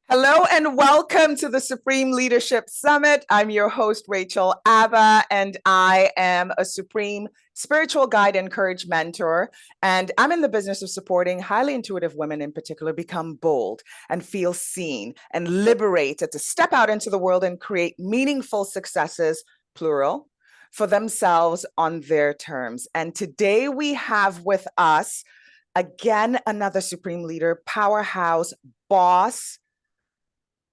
Hello and welcome to the Supreme Leadership Summit. I'm your host, Rachel Ava, and I am a Supreme spiritual guide and courage mentor. And I'm in the business of supporting highly intuitive women in particular become bold and feel seen and liberated to step out into the world and create meaningful successes, plural, for themselves on their terms. And today we have with us, again, another Supreme leader, powerhouse, boss,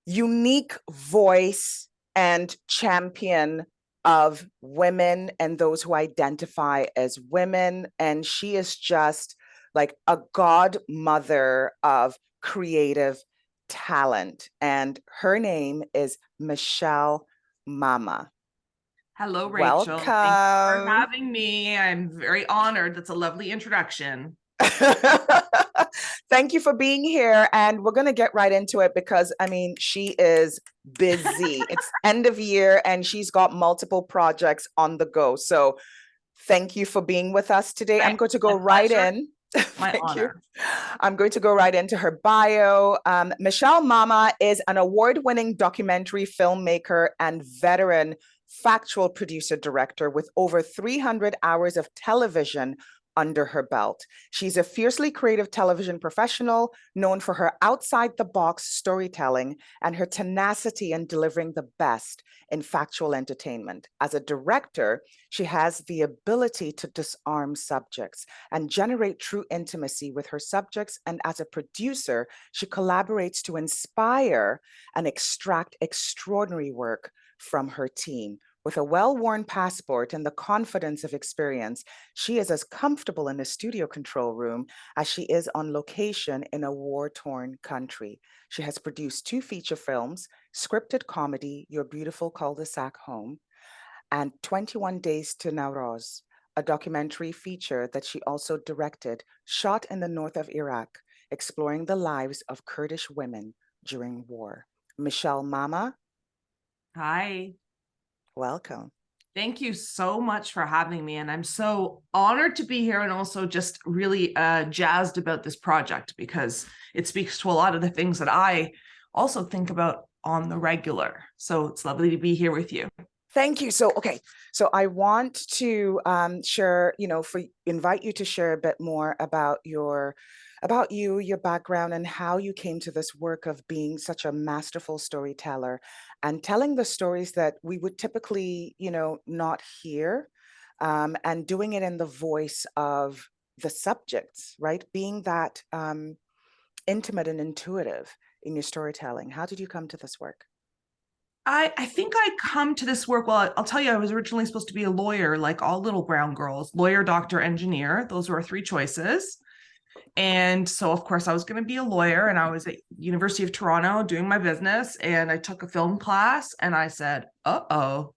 unique voice and champion of women and those who identify as women. And she is just like a godmother of creative talent. And her name is Michelle Mama. Hello, Rachel. Thank you for Welcome. having me. I'm very honored. That's a lovely introduction. Thank you for being here. And we're going to get right into it because, I mean, she is busy. It's end of year and she's got multiple projects on the go. So thank you for being with us today. I'm going to go right pleasure. in. My Thank you. honor. I'm going to go right into her bio. Michelle Mama is an award-winning documentary filmmaker and veteran factual producer director with over 300 hours of television under her belt. She's a fiercely creative television professional known for her outside-the-box storytelling and her tenacity in delivering the best in factual entertainment. As a director, she has the ability to disarm subjects and generate true intimacy with her subjects. And as a producer, she collaborates to inspire and extract extraordinary work from her team. With a well-worn passport and the confidence of experience, she is as comfortable in the studio control room as she is on location in a war-torn country. She has produced 2 feature films, scripted comedy, Your Beautiful Cul-de-sac Home, and 21 Days to Nowroz, a documentary feature that she also directed, shot in the north of Iraq, exploring the lives of Kurdish women during war. Michelle Mama, Hi. welcome. Thank you so much for having me. And I'm so honored to be here and also just really jazzed about this project because it speaks to a lot of the things that I also think about on the regular. So it's lovely to be here with you. Thank you. So I want to share, invite you to share a bit more about your background and how you came to this work of being such a masterful storyteller and telling the stories that we would typically, not hear, and doing it in the voice of the subjects, right? Being that intimate and intuitive in your storytelling. How did you come to this work? I think I come to this work. Well, I'll tell you, I was originally supposed to be a lawyer, like all little brown girls, lawyer, doctor, engineer. Those were our 3 choices. And so, of course, I was going to be a lawyer, and I was at University of Toronto doing my business, and I took a film class, and I said, "Uh-oh."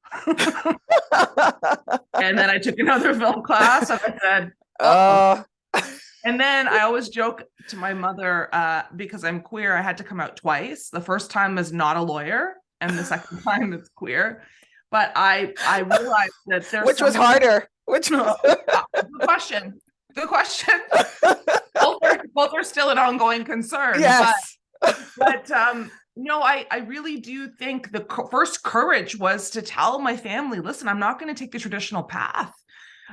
And then I took another film class, and I said, "Uh-oh." uh, And then I always joke to my mother, because I'm queer, I had to come out twice. The first time as not a lawyer, and the second time as queer. But I realized that there's which was something. harder? Which was Good question. Good question. Both are still an ongoing concern, but yes. but no, I really do think the first courage was to tell my family, listen, I'm not going to take the traditional path.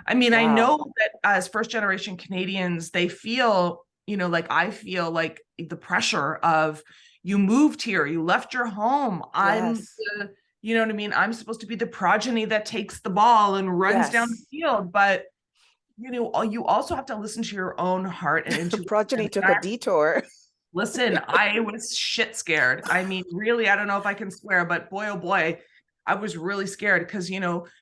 I mean, I Wow. know that as first generation Canadians, they feel, like I feel like the pressure of you moved here, you left your home. Yes. You know what I mean? I'm supposed to be the progeny that takes the ball and runs down the Yes. field. But, you also have to listen to your own heart and intuition. Progeny took a detour. Listen, I was shit scared. I mean, really, I don't know if I can swear, but boy, oh boy, I was really scared because,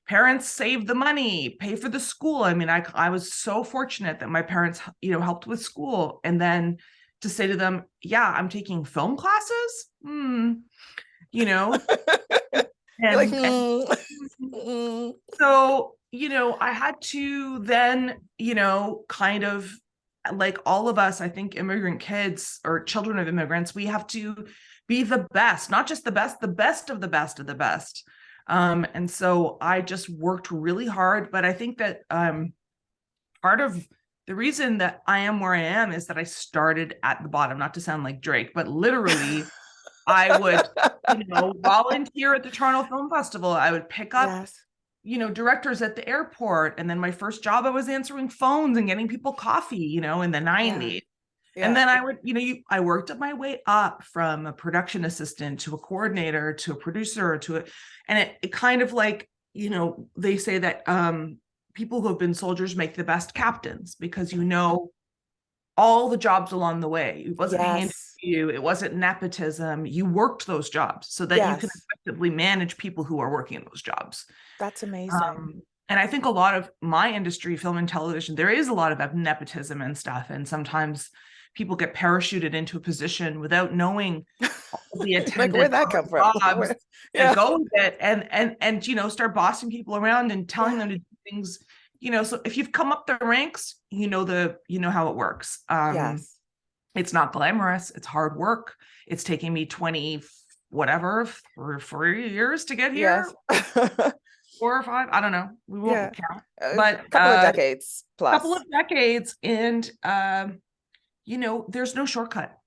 parents save the money, pay for the school. I mean, I was so fortunate that my parents, helped with school. And then to say to them, yeah, I'm taking film classes. You know, You're like, and mm. so, I had to then, kind of like all of us, I think immigrant kids or children of immigrants, we have to be the best, not just the best of the best of the best. And so I just worked really hard. But I think that part of the reason that I am where I am is that I started at the bottom, not to sound like Drake, but literally I would, volunteer at the Toronto Film Festival. I would pick up, Yes. directors at the airport. And then my first job, I was answering phones and getting people coffee, in the Yeah. 90s. And Yeah. then I would, I worked up my way up from a production assistant to a coordinator to a producer and it kind of like, they say that people who have been soldiers make the best captains because all the jobs along the way. It wasn't handed Yes. to you. It wasn't nepotism. You worked those jobs so that you can Yes. effectively manage people who are working in those jobs. That's amazing. And I think a lot of my industry, film and television, there is a lot of nepotism and stuff. And sometimes people get parachuted into a position without knowing the Like, where'd attendant that come from? jobs Yeah. that go with it and start bossing people around and telling them to do things. So if you've come up the ranks, you know how it works. Yes. It's not glamorous. It's hard work. It's taking me 20 whatever for 4 years to get here. Yes. 4 or 5, I don't know. We won't count. But a couple of decades plus. Couple of decades, and there's no shortcut.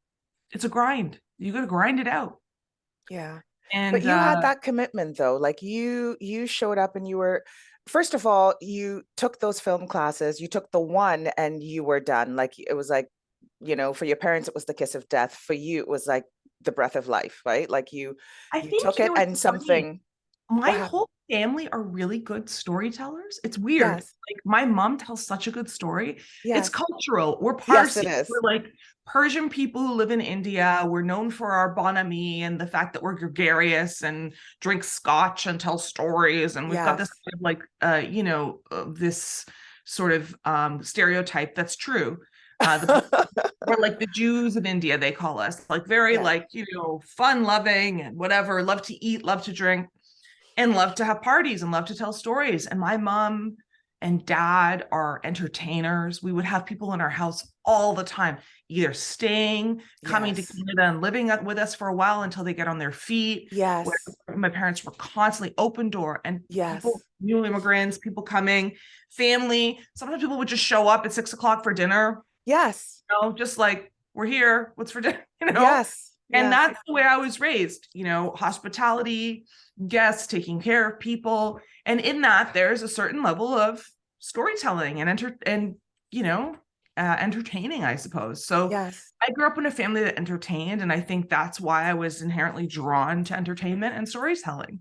It's a grind. You got to grind it out. Yeah. And But you had that commitment though. Like you showed up and you were, first of all, you took those film classes, you took the one and you were done. Like it was like, for your parents, it was the kiss of death. For you, it was like the breath of life, right? Like you I think took it and something. My whole family are really good storytellers. It's weird. Yes. Like my mom tells such a good story. Yes. It's cultural. We're Yes, Parsi. it is. We're like Persian people who live in India. We're known for our bon ami and the fact that we're gregarious and drink scotch and tell stories. And we've got this this sort of stereotype that's true. We're like the Jews of India, they call us, like very fun loving and whatever, love to eat, love to drink, and love to have parties and love to tell stories. And my mom and dad are entertainers. We would have people in our house all the time, either staying, coming to Canada and living with us for a while until they get on their feet. Yes. My parents were constantly open door and people, new immigrants, people coming, family. Sometimes people would just show up at 6 o'clock for dinner. Yes. Just like, we're here. What's for dinner? Yes. And that's the way I was raised, hospitality, guests, taking care of people. And in that, there's a certain level of storytelling and entertaining, I suppose. So I grew up in a family that entertained, and I think that's why I was inherently drawn to entertainment and storytelling.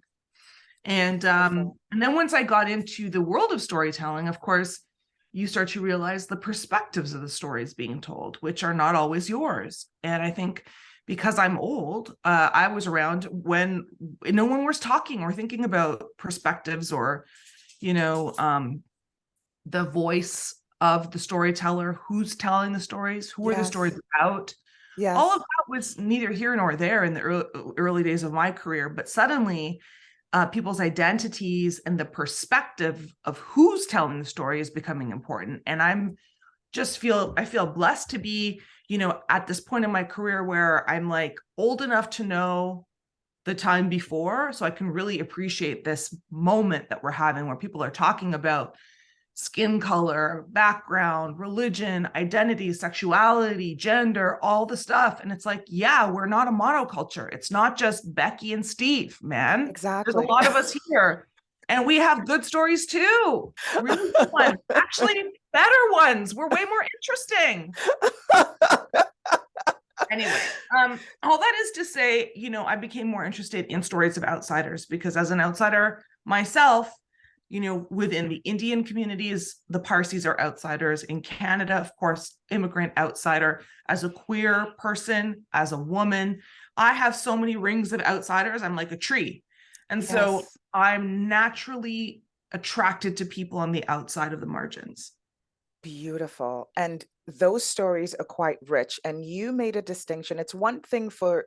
And then once I got into the world of storytelling, of course, you start to realize the perspectives of the stories being told, which are not always yours. And I think because I'm old, I was around when no one was talking or thinking about perspectives or, the voice of the storyteller, who's telling the stories, who are the stories about. All of that was neither here nor there in the early days of my career, but suddenly people's identities and the perspective of who's telling the story is becoming important. And I feel blessed to be, at this point in my career where I'm like old enough to know the time before, so I can really appreciate this moment that we're having where people are talking about skin color, background, religion, identity, sexuality, gender, all the stuff. And it's like, we're not a monoculture. It's not just Becky and Steve, man. Exactly. There's a lot of us here. And we have good stories too. Really good ones. Actually, better ones. We're way more interesting. Anyway, all that is to say, I became more interested in stories of outsiders because as an outsider myself, within the Indian communities, the Parsis are outsiders. In Canada, of course, immigrant outsider. As a queer person, as a woman, I have so many rings of outsiders. I'm like a tree. And so I'm naturally attracted to people on the outside of the margins. Beautiful. And those stories are quite rich. And you made a distinction. It's one thing for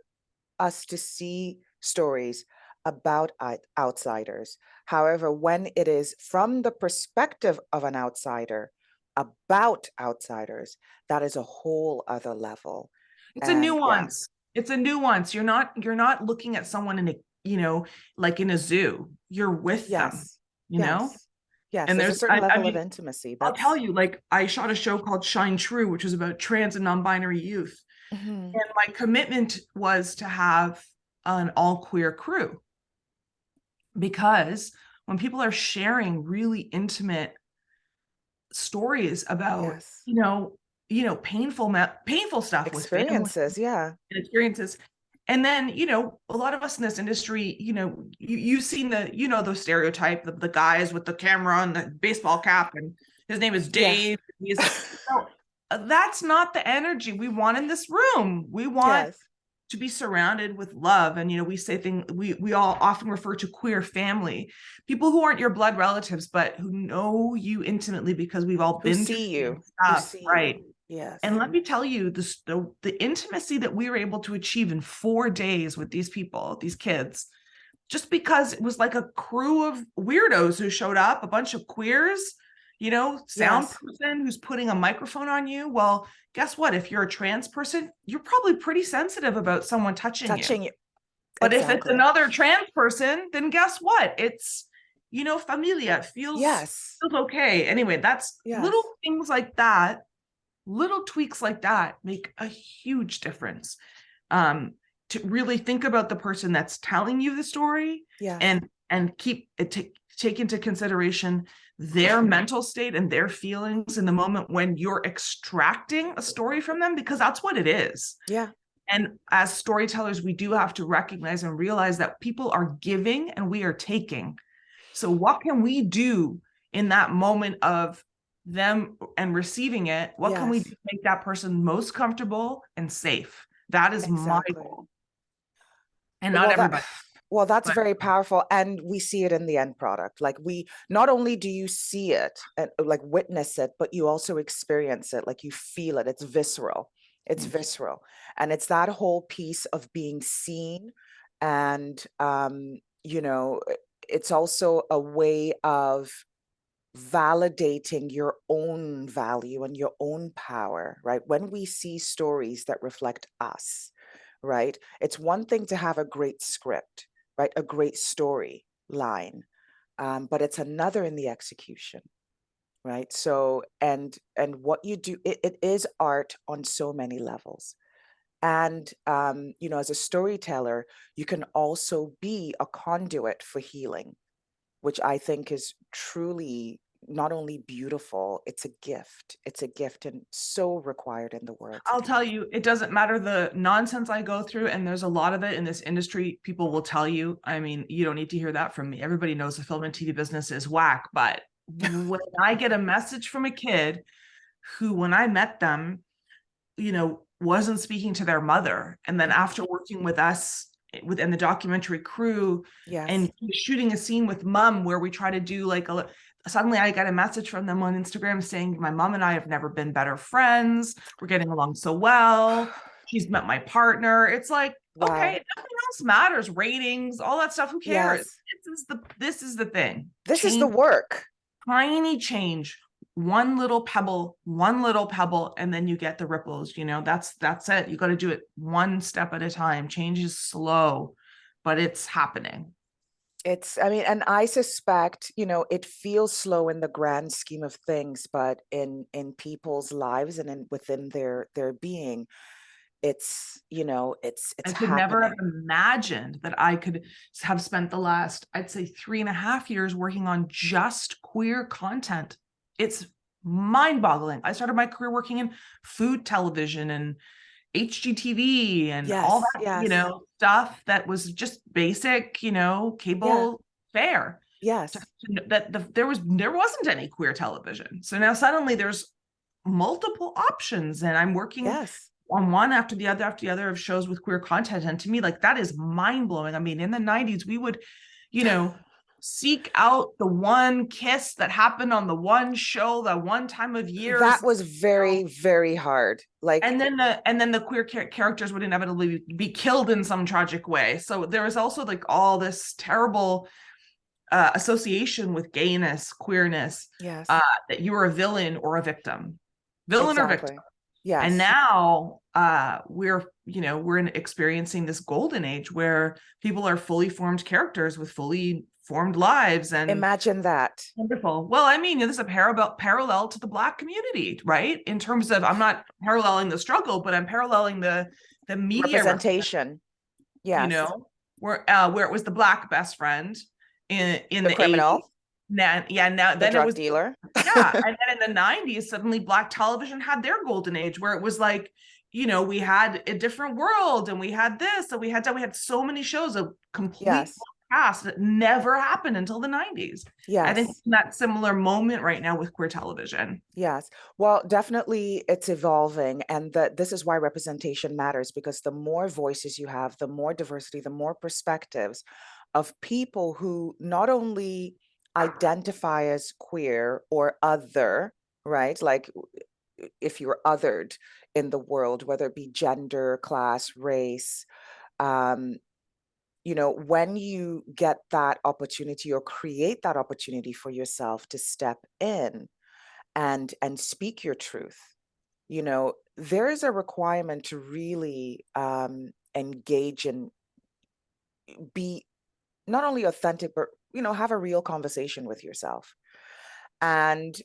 us to see stories about outsiders. However, when it is from the perspective of an outsider about outsiders, that is a whole other level. It's a nuance. It's a nuance. You're not looking at someone in a, like in a zoo. You're with them, know? Yes, and there's a certain level of intimacy. I'll tell you, like I shot a show called Shine True, which was about trans and non-binary youth. And my commitment was to have an all queer crew, because when people are sharing really intimate stories about, Yes. painful stuff with family Experiences. Yeah. and experiences. And then, a lot of us in this industry, you've seen the stereotype, the guys with the camera and the baseball cap, and his name is Yeah. Dave. That's not the energy we want in this room. We want Yes. to be surrounded with love. And, we say we all often refer to queer family, people who aren't your blood relatives, but who know you intimately because we've all Who been through see you? Who stuff, see right? you? Yes. And let me tell you, the intimacy that we were able to achieve in 4 days with these people, these kids, just because it was like a crew of weirdos who showed up, a bunch of queers, sound Yes. person who's putting a microphone on you. Well, guess what? If you're a trans person, you're probably pretty sensitive about someone touching you. Touching you. But if it's Exactly. another trans person, then guess what? It's, familia. It feels Yes. okay. Anyway, that's Yes. little things like that, little tweaks like that make a huge difference. To really think about the person that's telling you the story, Yes. and take into consideration their mental state and their feelings in the moment when you're extracting a story from them, because that's what it is. Yeah. And as storytellers, we do have to recognize and realize that people are giving and we are taking. So what can we do in that moment of them and receiving it? What can we do Yes. to make that person most comfortable and safe? That is my Exactly. goal. And not Well, everybody, that's but very powerful. And we see it in the end product. Like, we not only do you see it and like witness it, but you also experience it. Like, you feel it. It's visceral. It's visceral. And it's that whole piece of being seen. And it's also a way of validating your own value and your own power, right? When we see stories that reflect us, right? It's one thing to have a great script, right? A great story line, but it's another in the execution, right? So, and what you do, it is art on so many levels. And as a storyteller, you can also be a conduit for healing, which I think is truly not only beautiful, it's a gift. It's a gift and so required in the world I'll today. tell you, it doesn't matter the nonsense I go through, and there's a lot of it in this industry. People will tell you, I mean, you don't need to hear that from me. Everybody knows the film and TV business is whack. But when I get a message from a kid who, when I met them, wasn't speaking to their mother, and then after working with us within the documentary crew Yes. and shooting a scene with mom where we try to do like suddenly I got a message from them on Instagram saying, my mom and I have never been better friends. We're getting along so well. She's met my partner. It's like, Wow. okay, nothing else matters. Ratings, all that stuff. Who cares? Yes. This is the thing. This is the work. Tiny change, one little pebble, and then you get the ripples. That's it. You got to do it one step at a time. Change is slow, but it's happening. And I suspect, it feels slow in the grand scheme of things, but in people's lives and within their being, it's I could never have happening. imagined that I could have spent the last, I'd say, 3.5 years working on just queer content. It's mind-boggling. I started my career working in food television and HGTV and all Yes. that, Yes. stuff that was just basic, Yeah. cable fare. Yes. There wasn't any queer television. So now suddenly there's multiple options, and I'm working Yes. on one after the other of shows with queer content. And to me, like, that is mind-blowing. I mean, in the 90s, we would, seek out the one kiss that happened on the one show, that one time of year. That was very, very hard. Like, And then the queer characters would inevitably be killed in some tragic way. So there was also like all this terrible association with gayness, queerness, yes. that you were a villain or a victim, or victim. Yes. And now we're experiencing this golden age where people are fully formed characters with fully formed lives. And imagine that. Wonderful. Well, I mean, this is a parallel to the Black community, right? In terms of, I'm not paralleling the struggle, but I'm paralleling the media Representation. Yes. where it was the black best friend in The the 80s. criminal, Now, yeah, now the then it drug was, dealer. yeah, and then in the 90s, suddenly black television had their golden age where it was like, we had A Different World, and we had this, and we had so many shows, a complete Yes. cast that never happened until the 90s. I think Yes. it's in that similar moment right now with queer television. Yes. Well, definitely it's evolving. And that this is why representation matters, because the more voices you have, the more diversity, the more perspectives of people who not only identify as queer or other, right? Like if you're othered in the world, whether it be gender, class, race, um, when you get that opportunity or create that opportunity for yourself to step in and speak your truth, there is a requirement to really engage and be not only authentic, but have a real conversation with yourself. And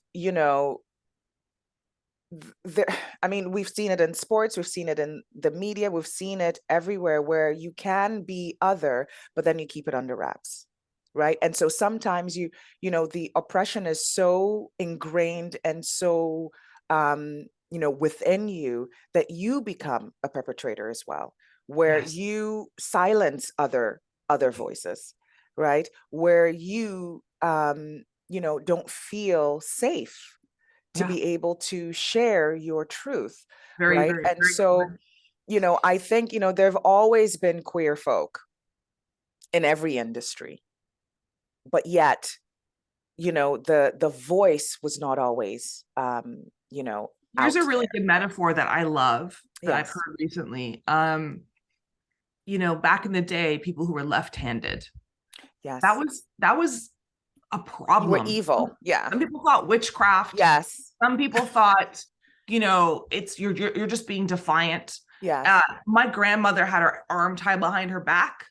there, I mean, we've seen it in sports, we've seen it in the media, we've seen it everywhere where you can be other, but then you keep it under wraps. Right. And so sometimes the oppression is so ingrained and so, within you that you become a perpetrator as well, where Yes. you silence other voices, right? Where you, don't feel safe to Yeah. be able to share your truth, Very, right? very, And very so, common. I think, there have always been queer folk in every industry, but yet, the voice was not always, Here's a out really there. good metaphor that I love that I've Yes. heard recently. Back in the day, people who were left-handed, that Yes. was that was a You were problem. evil. Yeah. Some people thought witchcraft. Yes. Some people thought, it's you're just being defiant. Yes. My grandmother had her arm tied behind her back,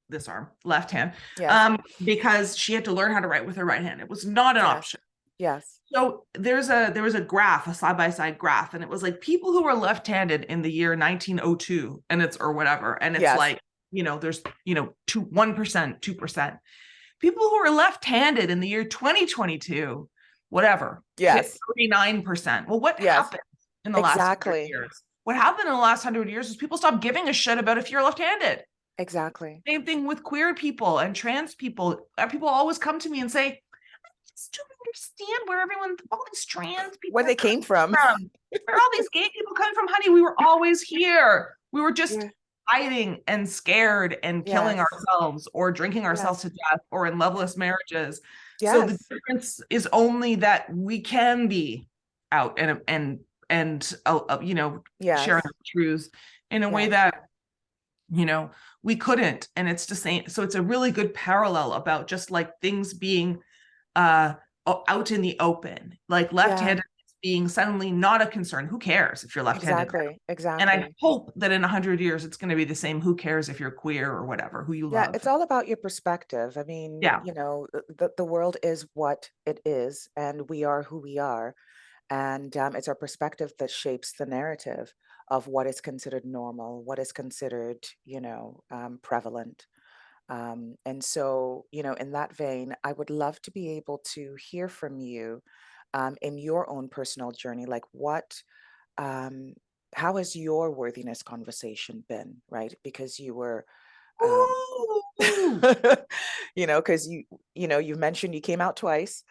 this arm, left hand, Yes. because she had to learn how to write with her right hand. It was not an Yes. option. Yes. So there was a graph, a side-by-side graph, and it was like people who were left-handed in the year 1902, and it's or whatever, and it's Yes. like, there's 1%, 2%. People who were left-handed in the year 2022, whatever, hit Yes. 39%. Well, what Yes. happened in the last 100 Exactly. years? What happened in the last 100 years is people stopped giving a shit about if you're left-handed. Exactly. Same thing with queer people and trans people. People always come to me and say, I just don't understand where all these trans people Where they came from. from. Where are all these gay people coming from, honey? We were always here. We were just Yeah. hiding and scared and killing Yes. ourselves or drinking ourselves Yes. to death or in loveless marriages. So the Yes. difference is only that we can be out and sharing Yes. the truths in a way Yes. that we couldn't. And it's the same. So it's a really good parallel about just like things being out in the open, like Yeah. left-handed being suddenly not a concern. Who cares if you're left-handed? Exactly. And I Exactly. hope that in 100 years it's going to be the same. Who cares if you're queer or whatever, who you Yeah, love? it's all about your perspective. I mean, Yeah. the world is what it is, and we are who we are. And it's our perspective that shapes the narrative of what is considered normal, what is considered, prevalent. And so, in that vein, I would love to be able to hear from you in your own personal journey, like um, how has your worthiness conversation been, right? Because you were, um, Ooh. because you mentioned you came out twice,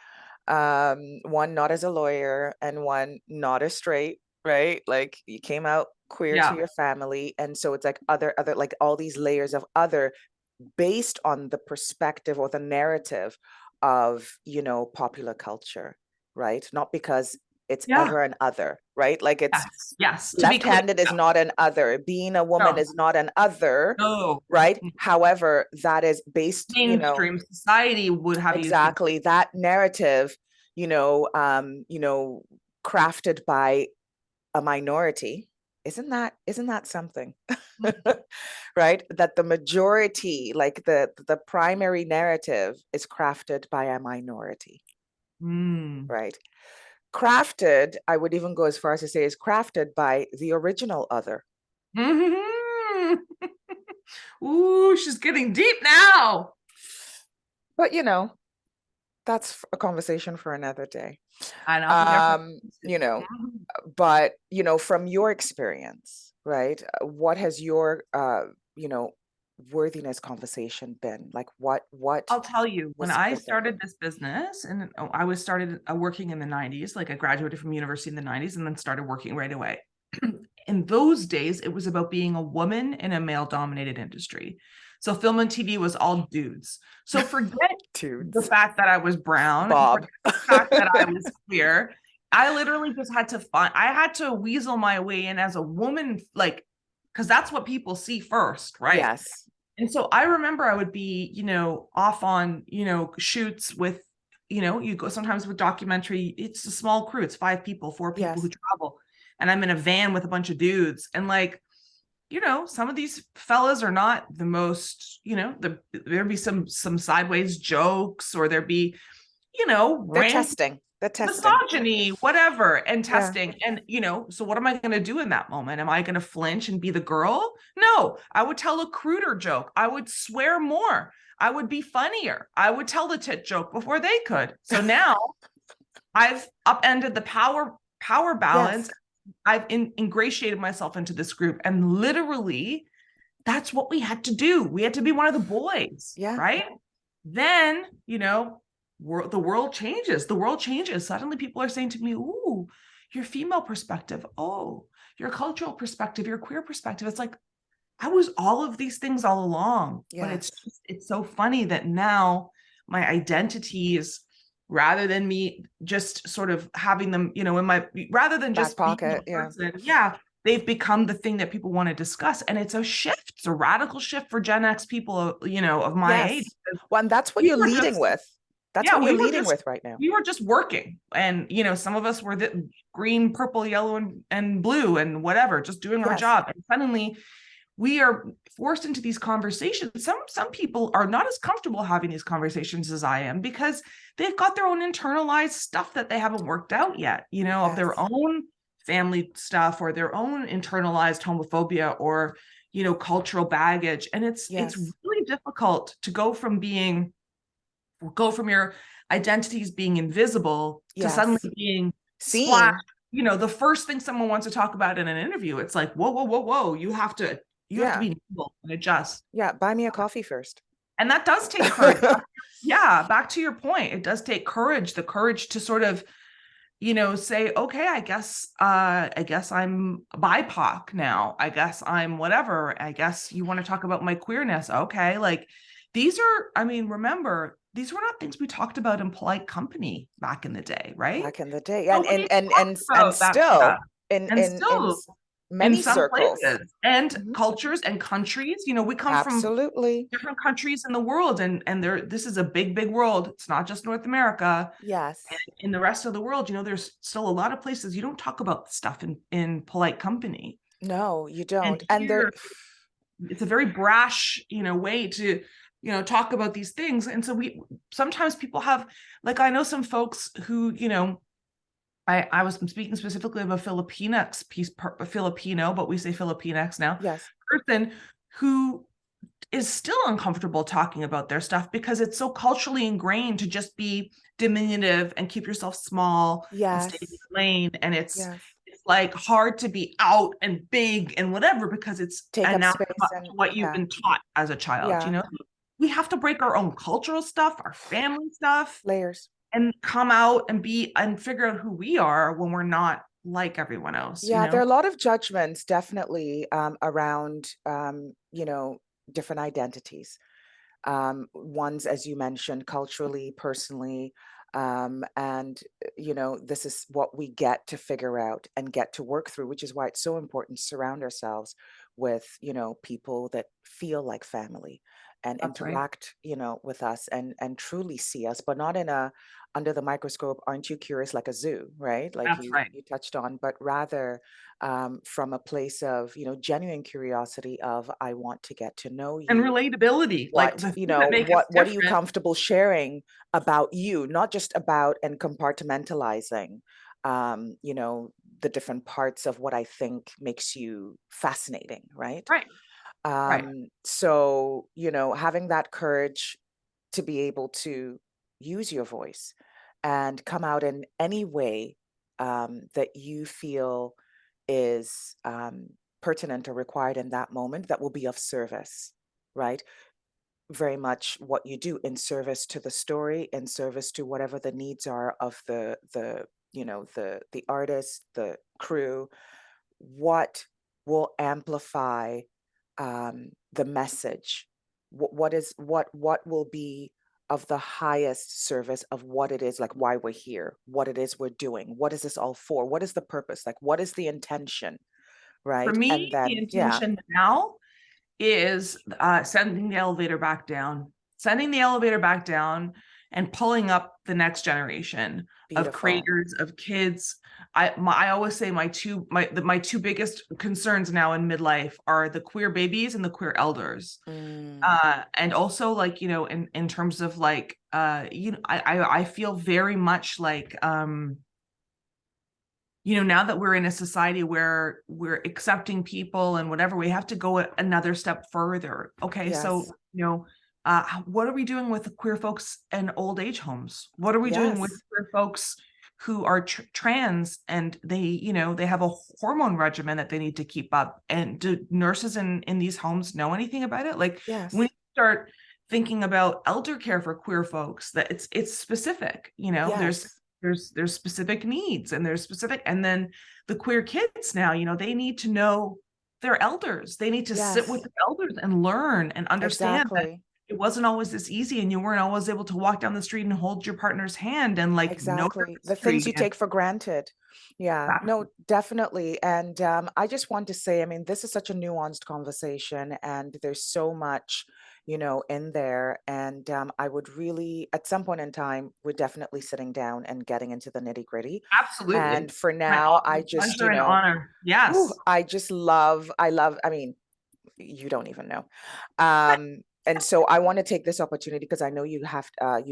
one not as a lawyer and one not as straight, right? Like you came out queer to Yeah. your family, and so it's like other like all these layers of other based on the perspective or the narrative of popular culture, right? Not because it's Yeah. ever an other, right? Like it's Yes. Yes. To be clear. left-handed is not an other, being a woman No. is not an other, No. right? However, that is based, Mainstream society would have you think. exactly that narrative, crafted by a minority. Isn't that something? Right? That the majority, like the primary narrative is crafted by a minority, Mm. right? Crafted, I would even go as far as to say is crafted by the original other. Mm-hmm. Ooh, she's getting deep now. But that's a conversation for another day. And I'll be there for You know, Mhm. but from your experience, right? What has your you know, worthiness conversation been? Like what I'll tell you, when was I specific? started this business, and I was started working in the 90s, like I graduated from university in the 90s and then started working right away. In those days, it was about being a woman in a male dominated industry. So film and TV was all dudes. So forget the Dudes. fact that I was brown, Bob. forget the fact that I was queer. I literally just had to I had to weasel my way in as a woman, like, because that's what people see first, right? Yes. And so I remember I would be, off on, shoots with, you go sometimes with documentary, it's a small crew, it's 5 people, 4 people who Yes. travel. And I'm in a van with a bunch of dudes. And like, some of these fellas are not the most, there'd be some sideways jokes, or there'd be, They're random testing. They're testing. misogyny, whatever, and Yeah. testing. And, so what am I going to do in that moment? Am I going to flinch and be the girl? No, I would tell a cruder joke. I would swear more. I would be funnier. I would tell the tit joke before they could. So now I've upended the power balance. Yes. I've ingratiated myself into this group, and literally that's what we had to do. We had to be one of the boys, Yeah. right? Then, the world changes. The world changes. Suddenly people are saying to me, ooh, your female perspective. Oh, your cultural perspective, your queer perspective. It's like, I was all of these things all along, but Yes. it's so funny that now my identity is, rather than me just sort of having them, in my, rather than Back just being pocket. a Yeah. person, yeah, they've become the thing that people want to discuss. And it's a shift. It's a radical shift for Gen X people, of my age. Yes. Well, and that's what We you're were leading just, with. That's yeah, what you're leading with right now. we were just working. And, some of us were the green, purple, yellow, and blue and whatever, just doing our Yes. job. And suddenly we are forced into these conversations. Some people are not as comfortable having these conversations as I am, because they've got their own internalized stuff that they haven't worked out yet, of their Yes. own family stuff, or their own internalized homophobia, or cultural baggage. And it's Yes. really difficult to go from your identities being invisible to suddenly Yes. being splashed. Seeing. The first thing someone wants to talk about in an interview, it's like, whoa, whoa, whoa, whoa, you have to Yeah. be nimble and adjust. Yeah. Buy me a coffee first. And that does take courage. Yeah, back to your point, it does take courage, the courage to sort of, say, okay, I guess I'm BIPOC now. I guess I'm whatever. I guess you want to talk about my queerness. Okay. Like, these are, I mean, remember, these were not things we talked about in polite company back in the day, right? Back in the day. And Nobody and and talked and and about that stuff. still And still, in many some circles. places and Mhm. cultures and countries, we come from Absolutely. different countries in the world, and this is a big, big world. It's not just North America. And Yes. in the rest of the world, there's still a lot of places you don't talk about stuff in polite company. No, you And don't. And there here it's a very brash, way to, talk about these things. And so we sometimes people have, like, I know some folks who, I was speaking specifically of a Filipino, but we say Filipinx now, yes. person who is still uncomfortable talking about their stuff, because it's so culturally ingrained to just be diminutive and keep yourself small and stay in Yes. your lane. And Yes. it's like hard to be out and big and whatever, because it's Take up anathema space to and what you've yeah. been taught as a child. Yeah. We have to break our own cultural stuff, our family stuff, Layers. and come out and figure out who we are when we're not like everyone else, Yeah, there are a lot of judgments definitely around different identities. Ones, as you mentioned, culturally, personally, and this is what we get to figure out and get to work through, which is why it's so important to surround ourselves with people that feel like family and That's right. interact with us and truly see us, but not in a under the microscope, aren't you curious, like a zoo, right? Like That's you right. you touched on, but rather from a place of genuine curiosity of I want to get to know And you. relatability, like what the you things that know make us what are you different. comfortable sharing about you, not just about and compartmentalizing the different parts of what I think makes you fascinating, right? Right. Right. So, having that courage to be able to use your voice and come out in any way that you feel is pertinent or required in that moment that will be of service, right? Very much what you do in service to the story, in service to whatever the needs are of the artist, the crew, what will amplify the message, what will be of the highest service of what it is, like why we're here, what it is we're doing, what is this all for, what is the purpose, like what is the intention, For right? And me, the then intention now is sending the elevator back down, and pulling up the next generation of beautiful. creators, of kids. I always say my two biggest concerns now in midlife are the queer babies and the queer elders. Mm, And also, like, in terms of like, I feel very much like, now that we're in a society where we're accepting people and whatever, we have to go another step further. Okay, so, yes, what are we doing with the queer folks in old age homes? What are we doing with yes, queer folks who are trans, and they have a hormone regimen that they need to keep up? And do nurses in these homes know anything about it? Like, when you yes, start thinking about elder care for queer folks, that it's specific. yes, There's specific needs, and and then the queer kids now, they need to know their elders. They need to sit with yes, the elders and learn and understand that exactly. it wasn't always this easy, and you weren't always able to walk down the street and hold your partner's hand and like know their Exactly. The things you history and take for granted. Yeah, that. no, definitely. And I just want to say, I mean, this is such a nuanced conversation, and there's so much, in there. And I would really, at some point in time, we're definitely sitting down and getting into the nitty-gritty. Absolutely. And for now, My I just, pleasure and honor. Yes. I mean, you don't even know. And so I want to take this opportunity because I know you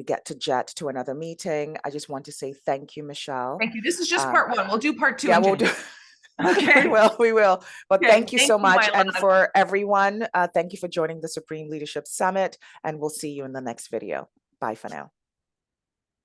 get to jet to another meeting. I just want to say thank you, Michelle. Thank you. This is just Um, part one. We'll do part two yeah, in we'll January. do. We Okay. will, we will. But Okay. thank you Thank so you, much. my And love. for everyone, thank you for joining the Supreme Leadership Summit. And we'll see you in the next video. Bye for now.